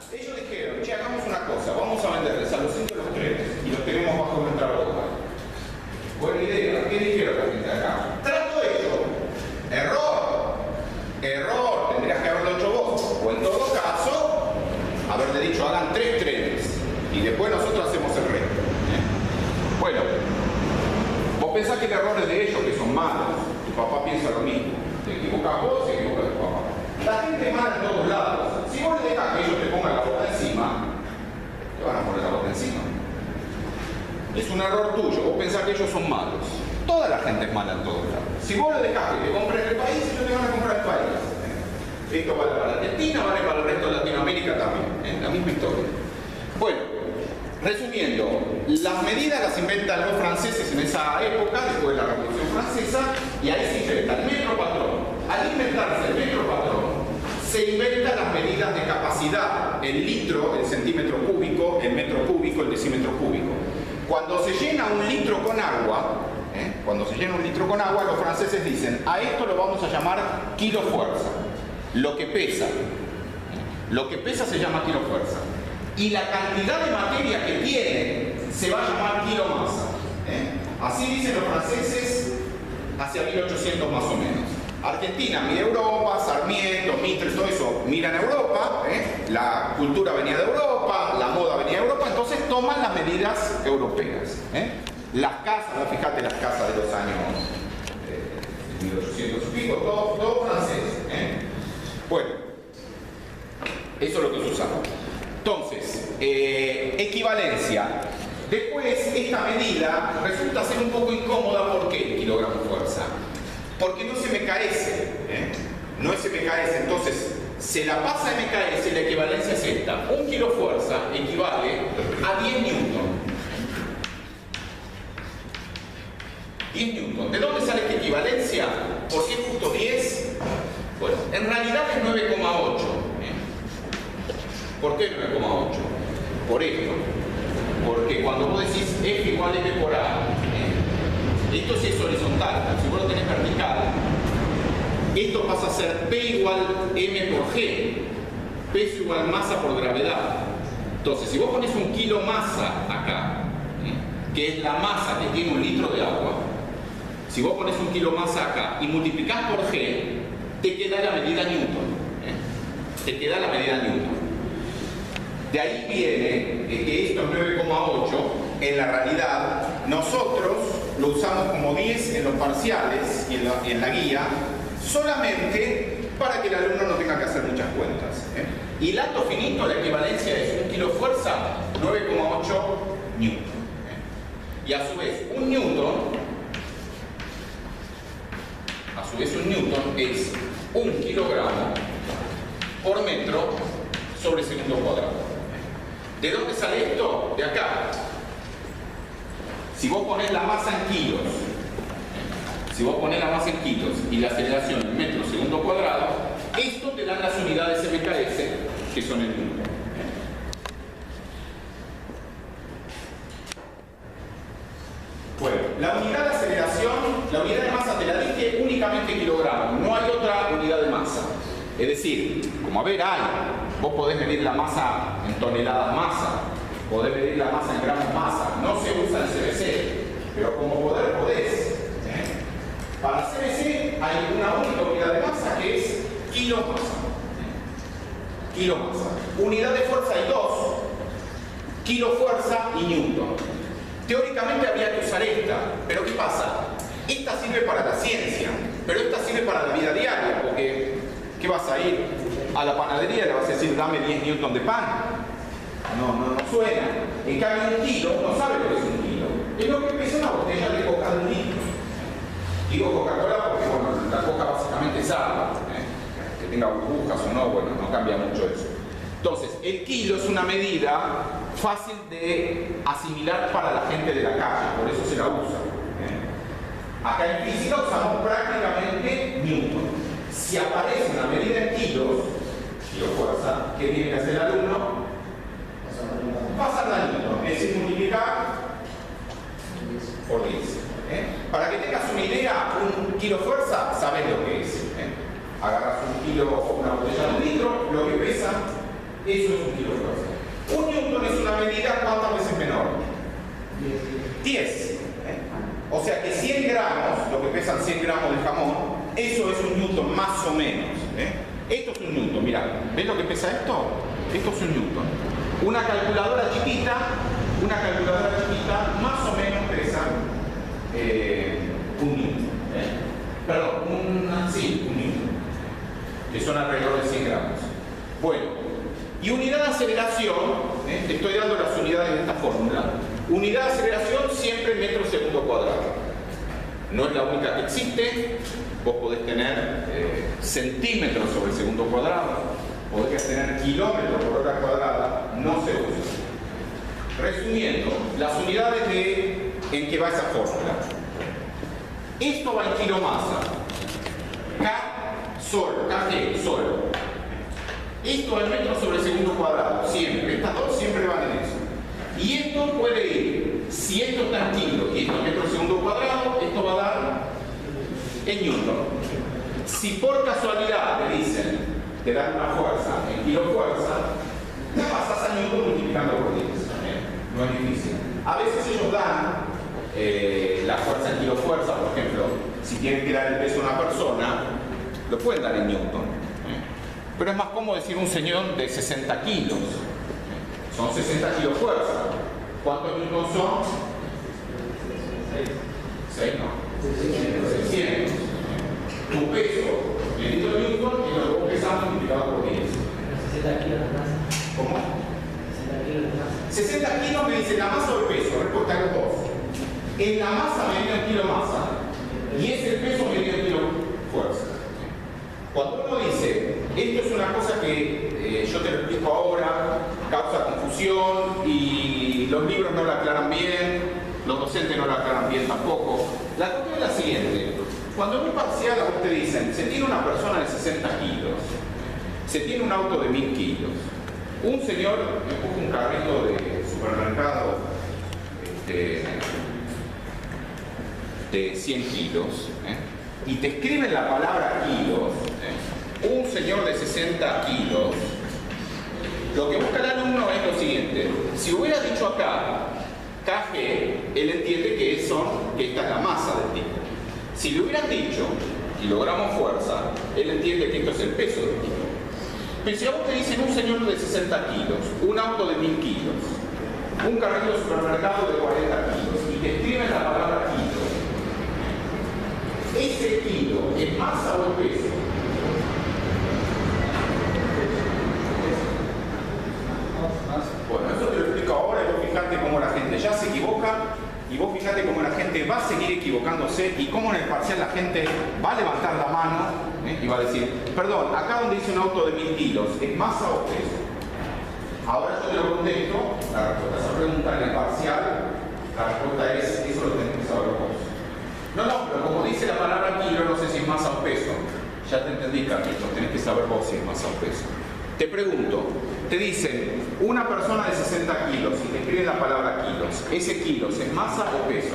ellos dijeron, che, hagamos una cosa, vamos a venderles a los indios los trenes y los tenemos bajo nuestra boca. Buena idea. ¿Qué dijeron la gente de acá? Trato hecho. Error. Error. Tendrías que haberlo hecho vos. O en todo caso, haberle dicho, hagan 3 trenes. Y después nosotros hacemos el resto. Bueno, vos pensás que el error es de ellos, que son malos. Tu papá piensa lo mismo. Te equivocas vos, se equivoca tu papá. La gente es mala en todos lados. Si vos le dejas que ellos te pongan la boca encima, te van a poner la boca encima. Es un error tuyo, vos pensás que ellos son malos. Toda la gente es mala en todos lados. Si vos le dejás que te compren el país, ellos te van a comprar el país. Esto vale para Argentina, vale para el resto de Latinoamérica también. La misma historia. Bueno, resumiendo, las medidas las inventan los franceses en esa época, después de la Revolución Francesa, y ahí se inventa el metro patrón. Al inventarse el metro patrón, se inventan las medidas de capacidad, el litro, el centímetro cúbico, el metro cúbico, el decímetro cúbico. Cuando se llena un litro con agua, los franceses dicen, a esto lo vamos a llamar kilo fuerza. Lo que pesa. Lo que pesa se llama kilo fuerza. Y la cantidad de materia que tiene se va a llamar kilo masa. Así dicen los franceses hacia 1800 más o menos. Argentina mira Europa, Sarmiento, Mitre, todo eso miran Europa, la cultura venía de Europa, la moda venía de Europa, entonces toman las medidas europeas. Las casas, fíjate las casas de los años 1800 y pico, todo francés. Bueno, eso es lo que se usaba. Entonces, equivalencia. Después, esta medida resulta ser un poco incómoda. ¿Por qué? Kilogramo fuerza. Porque no se MKS. No es MKS. Entonces, se la pasa a MKS, la equivalencia es esta. Un kilo fuerza equivale a 10 newton. 10 newton. ¿De dónde sale esta equivalencia? ¿Por qué justo 10? Bueno, en realidad es 9,8. ¿Por qué 9,8? Por esto. Porque cuando vos decís F igual M por A, esto sí es horizontal, si vos lo tenés vertical, esto pasa a ser P igual M por G, peso igual masa por gravedad. Entonces, si vos pones un kilo masa acá, que es la masa que tiene un litro de agua, si vos pones un kilo masa acá y multiplicás por G, te queda la medida Newton. Te queda la medida Newton. De ahí viene que esto es 9,8, en la realidad nosotros lo usamos como 10 en los parciales y en la guía, solamente para que el alumno no tenga que hacer muchas cuentas. Y el dato finito, la equivalencia es un kilo fuerza, 9,8 newton. Y a su vez, un newton es 1 kilogramo por metro sobre segundo cuadrado. ¿De dónde sale esto? De acá. Si vos ponés la masa en kilos, y la aceleración en metros segundo cuadrado, esto te dan las unidades MKS, que son el newton. Bueno, la unidad de aceleración, la unidad de masa te la dije únicamente kilogramos, no hay otra unidad de masa. Es decir, como a ver, vos podés medir la masa en toneladas masa, podés medir la masa en gramos masa, no se usa el CBC, pero como poder podés. Para CBC hay una única unidad de masa que es kilo masa. Kilo masa. Unidad de fuerza hay 2, kilo fuerza y newton. Teóricamente habría que usar esta, pero ¿qué pasa? Esta sirve para la ciencia, pero esta sirve para la vida diaria, porque ¿qué vas a ir a la panadería y le vas a decir dame 10 newton de pan? No suena. En cambio un kilo, no sabe lo que es un kilo. Es lo que pesa una botella de coca de un litro. Digo Coca-Cola porque bueno, la coca básicamente es agua. Que tenga burbujas o no, bueno, no cambia mucho eso. Entonces, el kilo es una medida fácil de asimilar para la gente de la calle, por eso se la usa. Acá en física usamos prácticamente newton. Si aparece una medida en kilos, kilo fuerza, ¿qué tiene que hacer el alumno? Pasarla a newton, es decir, multiplicar por 10. Para que tengas una idea, un kilo fuerza, sabes lo que es. Agarras un kilo o una botella de un litro, lo que pesa Eso es un kilo fuerza. Un newton es una medida ¿cuántas veces menor? 10. O sea que 100 gramos, lo que pesan 100 gramos de jamón, eso es un newton más o menos. Esto es un newton, mirá, ¿ves lo que pesa esto? Esto es un newton. Una calculadora chiquita más o menos pesa un newton. Perdón, un newton, que son alrededor de 100 gramos. Bueno, y unidad de aceleración, te estoy dando las unidades de esta fórmula. Unidad de aceleración siempre en metros segundo cuadrado. No es la única que existe. Vos podés tener centímetros sobre segundo cuadrado, podés tener kilómetros por hora cuadrada, no se usa. Resumiendo, las unidades en que va esa fórmula. Esto va en kilomasa. K sol, KG, sol. Esto va en metros sobre segundo cuadrado, siempre. Estas dos siempre van en eso. Y esto puede ir, si esto está en kilos y esto en metros segundo cuadrado, esto va a dar en newton. Si por casualidad te dan una fuerza en kilo fuerza, te pasas a newton multiplicando por 10. No es difícil. A veces ellos dan la fuerza en kilo fuerza, por ejemplo, si tienen que dar el peso a una persona, lo pueden dar en newton. Pero es más cómodo decir un señor de 60 kilos. Son 60 kilos fuerza. ¿Cuántos newtons son? 6 no. 600. Tu peso medido en newton y lo que vos pesas multiplicado por 10. 60 kilos de masa. ¿Cómo? 60 kilos de masa. 60 kilos me dice la masa o el peso. Respuesta a los dos. Es la masa medida en kilo masa y es el peso medido en kilo fuerza. Cuando uno dice, esto es una cosa que yo te lo explico ahora, causa confusión y los libros no la aclaran bien, los docentes no la aclaran bien tampoco. La cuestión es la siguiente. Cuando en un parcial a vos te dicen, se tiene una persona de 60 kilos, se tiene un auto de 1000 kilos, un señor empuja un carrito de supermercado de 100 kilos, y te escriben la palabra kilos, un señor de 60 kilos, lo que busca el alumno es lo siguiente. Si hubiera dicho acá KG, él entiende que esta es la masa del tipo. Si le hubieran dicho kilogramos fuerza, él entiende que esto es el peso del tipo. Pero si a vos te dicen un señor de 60 kilos, un auto de 1000 kilos, un carrito de supermercado de 40 kilos, y te escriben la palabra kilo, ¿ese kilo es masa o es peso? Bueno, eso te lo explico ahora y vos fijate cómo la gente ya se equivoca y vos fijate cómo la gente va a seguir equivocándose y cómo en el parcial la gente va a levantar la mano y va a decir, perdón, acá donde dice un auto de 1000 kilos, ¿es masa o peso? Ahora yo te lo contesto, la respuesta a esa pregunta en el parcial, la respuesta es, eso lo tenés que saber vos. No, pero como dice la palabra kilo, no sé si es masa o peso. Ya te entendí, Carlitos, tenés que saber vos si es masa o peso. Te pregunto, te dicen una persona de 60 kilos y te escriben la palabra kilos. ¿Ese kilos es masa o peso?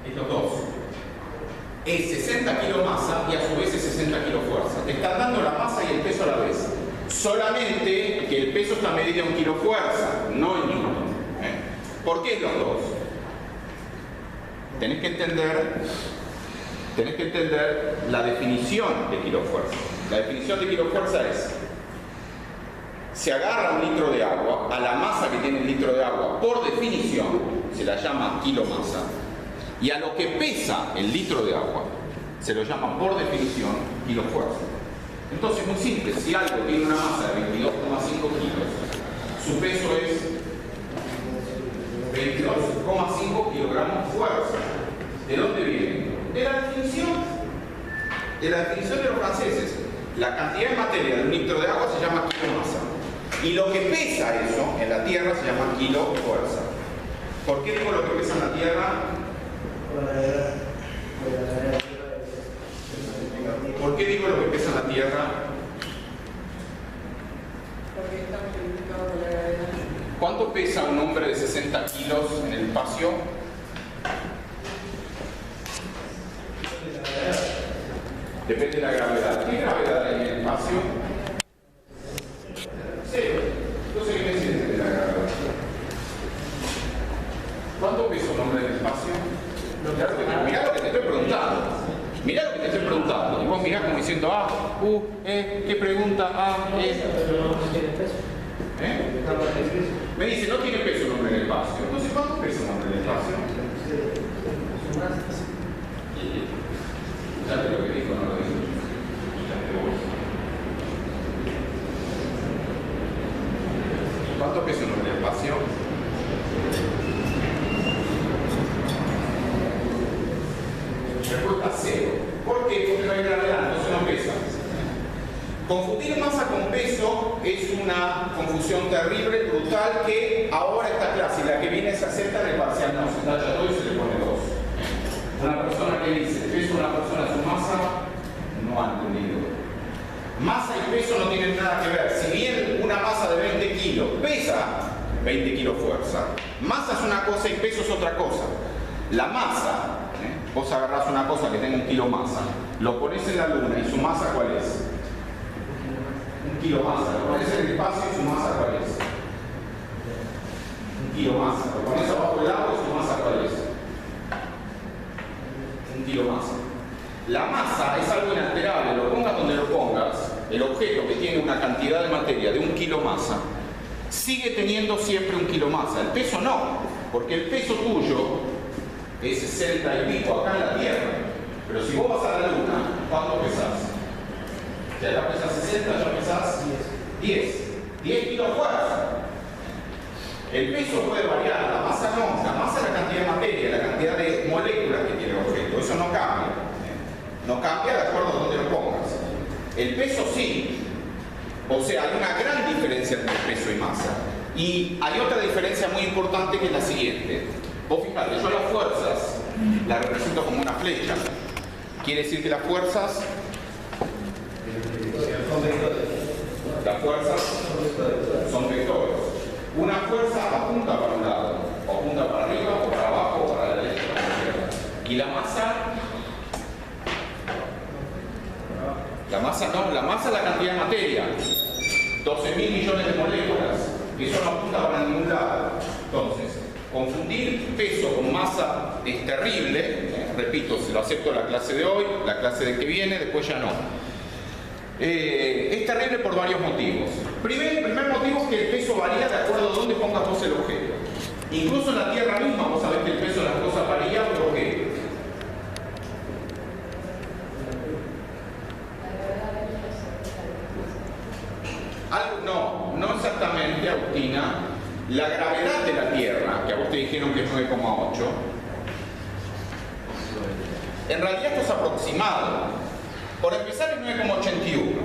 Estos dos. Es 60 kilos masa y a su vez es 60 kilos fuerza. Te están dando la masa y el peso a la vez. Solamente que el peso está medido en kilo fuerza, no en newton. ¿Por qué los dos? Tenés que entender la definición de kilo fuerza. La definición de kilo fuerza es: se agarra un litro de agua, a la masa que tiene el litro de agua, por definición, se la llama kilomasa, y a lo que pesa el litro de agua, se lo llama por definición kilo fuerza. Entonces, muy simple, si algo tiene una masa de 22,5 kilos, su peso es 22,5 kilogramos fuerza. ¿De dónde viene? De la definición. De la definición de los franceses. La cantidad de materia de un litro de agua se llama kilomasa. Y lo que pesa eso en la Tierra se llama kilo fuerza. ¿Por qué digo lo que pesa en la Tierra? ¿Por qué digo lo que pesa en la Tierra? Porque está multiplicado por la gravedad. ¿Cuánto pesa un hombre de 60 kilos en el espacio? Depende de la gravedad. ¿Qué gravedad hay en el espacio? Cero. Entonces, ¿qué me siente de la gravedad? ¿Cuánto pesa un hombre en el espacio? Mirá lo que te estoy preguntando. Mirá lo que te estoy preguntando. Y vos mirás como diciendo ¿qué pregunta? Pero no tiene peso. Me dice, no tiene peso un hombre en el espacio. Entonces, ¿cuánto pesa un hombre en el espacio? Su masa. Escuchate lo que dijo, no lo dijo. Escuchate vos. ¿Cuánto pesa un hombre en el espacio? Respuesta cero. ¿Por qué? Porque no hay gravedad, entonces no pesa. Confundir masa con peso es una confusión terrible, brutal, que ahora esta clase y la que viene se acepta en el parcial, no, se talla 2 y se le pone 2. Una persona que dice peso de una persona su masa, no ha entendido. Masa y peso no tienen nada que ver. Si bien una masa de 20 kilos pesa 20 kilos fuerza, masa es una cosa y peso es otra cosa. La masa, vos agarrás una cosa que tenga 1 kilo masa, lo pones en la luna y su masa ¿cuál es? 1 kilo masa. Lo pones en el espacio y su masa ¿cuál es? 1 kilo masa. Lo pones abajo del agua y su masa ¿cuál es? 1 kilo masa. La masa es algo inalterable, lo pongas donde lo pongas, el objeto que tiene una cantidad de materia de 1 kilo masa, sigue teniendo siempre 1 kilo masa. El peso no, porque el peso tuyo es 60 y pico acá en la Tierra. Pero si vos vas a la Luna, ¿cuánto pesás? Si acá pesás 60, ya pesás 10 kilos fuerza. El peso puede variar, la masa no. La masa es la cantidad de materia, la cantidad de moléculas que tiene el objeto. Eso no cambia. No cambia de acuerdo a donde lo pongas. El peso sí. O sea, hay una gran diferencia entre peso y masa. Y hay otra diferencia muy importante que es la siguiente. Vos fijate, yo las fuerzas las represento como una flecha. Quiere decir que las fuerzas son vectores. Una fuerza apunta para un lado, o apunta para arriba, o para abajo, o para la derecha, o para la izquierda. Y la masa es la cantidad de materia. 12.000 millones de moléculas. Eso no apunta para ningún lado. Entonces, confundir peso con masa es terrible. Repito, se lo acepto la clase de hoy, la clase de que viene, después ya no. Es terrible por varios motivos. El primer motivo es que el peso varía de acuerdo a dónde pongas vos el objeto. Incluso en la Tierra misma vos sabés que el peso de las cosas varía. ¿Por qué? No exactamente, Agustina. La gravedad de la Tierra, que a vos te dijeron que es 9,8, en realidad esto es aproximado. Por empezar es 9,81,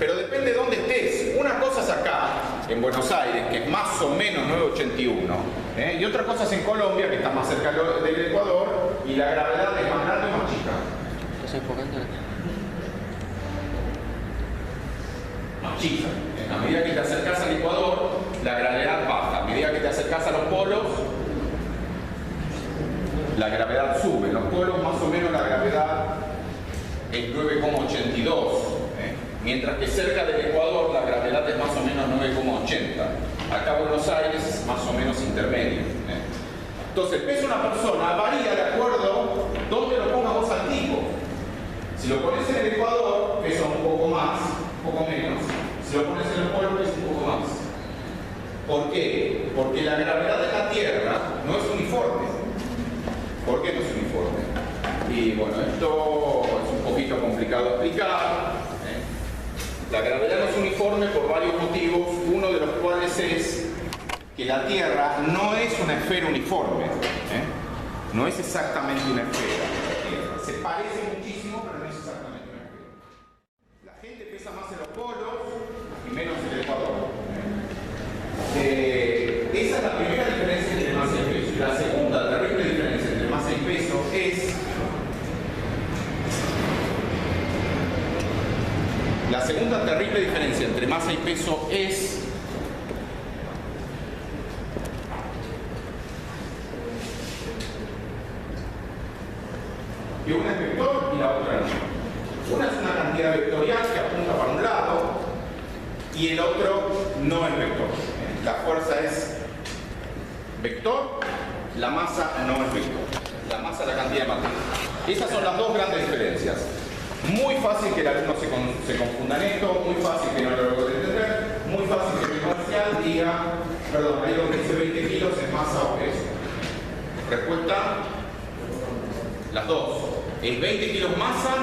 pero depende de dónde estés. Una cosa es acá, en Buenos Aires, que es más o menos 9,81, y otra cosa es en Colombia, que está más cerca del Ecuador, y la gravedad es más grande o más chica. ¿Estás enfocando? Más chica. A medida que te acercas al Ecuador, la gravedad baja. A medida que te acercas a los polos, la gravedad sube. En los polos más o menos la gravedad es 9,82. Mientras que cerca del Ecuador la gravedad es más o menos 9,80. Acá en Buenos Aires es más o menos intermedio. Entonces el peso de una persona varía de acuerdo donde lo pongas vos al tipo. Si lo pones en el Ecuador, pesa un poco más, un poco menos. Si lo pones en el polo, pesa un poco más. ¿Por qué? Porque la gravedad de la Tierra no es uniforme. ¿Por qué no es uniforme? Y bueno, esto es un poquito complicado de explicar. La gravedad no es uniforme por varios motivos, uno de los cuales es que la Tierra no es una esfera uniforme. No es exactamente una esfera. Se parece muchísimo, pero no es exactamente una esfera. La gente pesa más en los polos y menos en el Ecuador. Esa es la primera diferencia entre masa y peso. Y la segunda terrible diferencia entre masa y peso es que una es vector y la otra no. Una es una cantidad vectorial que apunta para un lado y el otro no es vector. La fuerza es vector, la masa no es vector. La masa es la cantidad de materia. Esas son las dos grandes diferencias. Muy fácil que el alumno se confunda en esto, muy fácil que no lo logre entender, muy fácil que el comercial diga, perdón, ahí donde dice 20 kilos es masa o peso. Respuesta, las dos. Es 20 kilos masa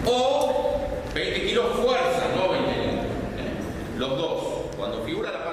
o 20 kilos fuerza, no 20 kilos. Los dos. Cuando figura la